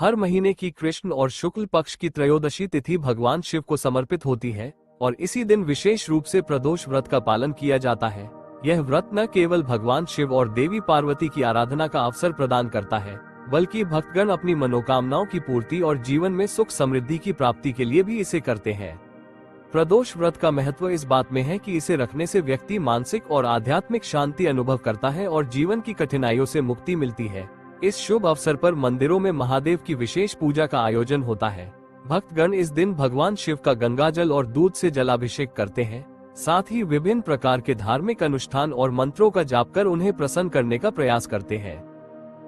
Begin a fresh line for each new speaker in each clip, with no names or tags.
हर महीने की कृष्ण और शुक्ल पक्ष की त्रयोदशी तिथि भगवान शिव को समर्पित होती है और इसी दिन विशेष रूप से प्रदोष व्रत का पालन किया जाता है। यह व्रत न केवल भगवान शिव और देवी पार्वती की आराधना का अवसर प्रदान करता है, बल्कि भक्तगण अपनी मनोकामनाओं की पूर्ति और जीवन में सुख समृद्धि की प्राप्ति के लिए भी इसे करते हैं। प्रदोष व्रत का महत्व इस बात में है कि इसे रखने से व्यक्ति मानसिक और आध्यात्मिक शांति अनुभव करता है और जीवन की कठिनाइयों से मुक्ति मिलती है। इस शुभ अवसर पर मंदिरों में महादेव की विशेष पूजा का आयोजन होता है। भक्तगण इस दिन भगवान शिव का गंगाजल और दूध से जलाभिषेक करते हैं। साथ ही विभिन्न प्रकार के धार्मिक अनुष्ठान और मंत्रों का जाप कर उन्हें प्रसन्न करने का प्रयास करते हैं।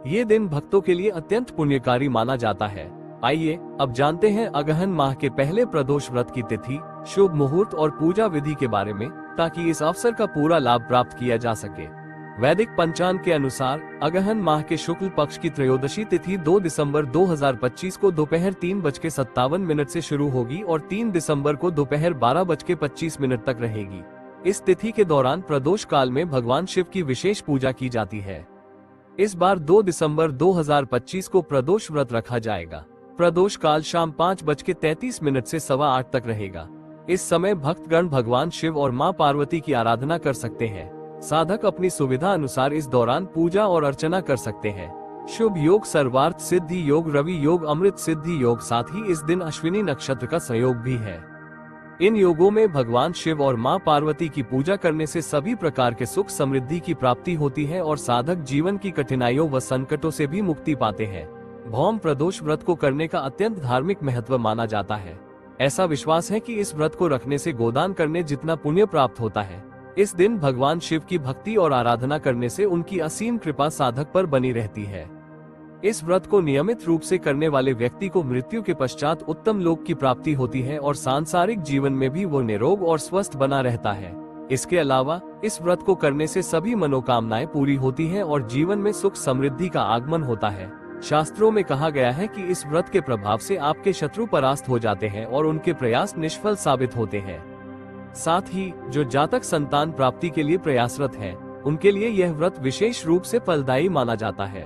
ये दिन भक्तों के लिए अत्यंत पुण्यकारी माना जाता है। आइए अब जानते हैं अगहन माह के पहले प्रदोष व्रत की तिथि, शुभ मुहूर्त और पूजा विधि के बारे में, ताकि इस अवसर का पूरा लाभ प्राप्त किया जा सके। वैदिक पंचांग के अनुसार अगहन माह के शुक्ल पक्ष की त्रयोदशी तिथि 2 दिसंबर 2025 को दोपहर 3:57 से शुरू होगी और 3 दिसंबर को दोपहर 12:25 तक रहेगी। इस तिथि के दौरान प्रदोष काल में भगवान शिव की विशेष पूजा की जाती है। इस बार 2 दिसंबर 2025 को प्रदोष व्रत रखा जाएगा। प्रदोष काल शाम 5:33 से 8:15 तक रहेगा। इस समय भक्तगण भगवान शिव और मां पार्वती की आराधना कर सकते हैं। साधक अपनी सुविधा अनुसार इस दौरान पूजा और अर्चना कर सकते हैं। शुभ योग सर्वार्थ सिद्धि योग, रवि योग, अमृत सिद्धि योग, साथ ही इस दिन अश्विनी नक्षत्र का संयोग भी है। इन योगों में भगवान शिव और मां पार्वती की पूजा करने से सभी प्रकार के सुख समृद्धि की प्राप्ति होती है और साधक जीवन की कठिनाइयों व संकटों से भी मुक्ति पाते हैं। भौम प्रदोष व्रत को करने का अत्यंत धार्मिक महत्व माना जाता है। ऐसा विश्वास है कि इस व्रत को रखने से गोदान करने जितना पुण्य प्राप्त होता है। इस दिन भगवान शिव की भक्ति और आराधना करने से उनकी असीम कृपा साधक पर बनी रहती है। इस व्रत को नियमित रूप से करने वाले व्यक्ति को मृत्यु के पश्चात उत्तम लोक की प्राप्ति होती है और सांसारिक जीवन में भी वो निरोग और स्वस्थ बना रहता है। इसके अलावा इस व्रत को करने से सभी मनोकामनाएं पूरी होती हैं और जीवन में सुख समृद्धि का आगमन होता है। शास्त्रों में कहा गया है कि इस व्रत के प्रभाव से आपके शत्रु परास्त हो जाते हैं और उनके प्रयास निष्फल साबित होते हैं। साथ ही जो जातक संतान प्राप्ति के लिए प्रयासरत हैं, उनके लिए यह व्रत विशेष रूप से फलदायी माना जाता है।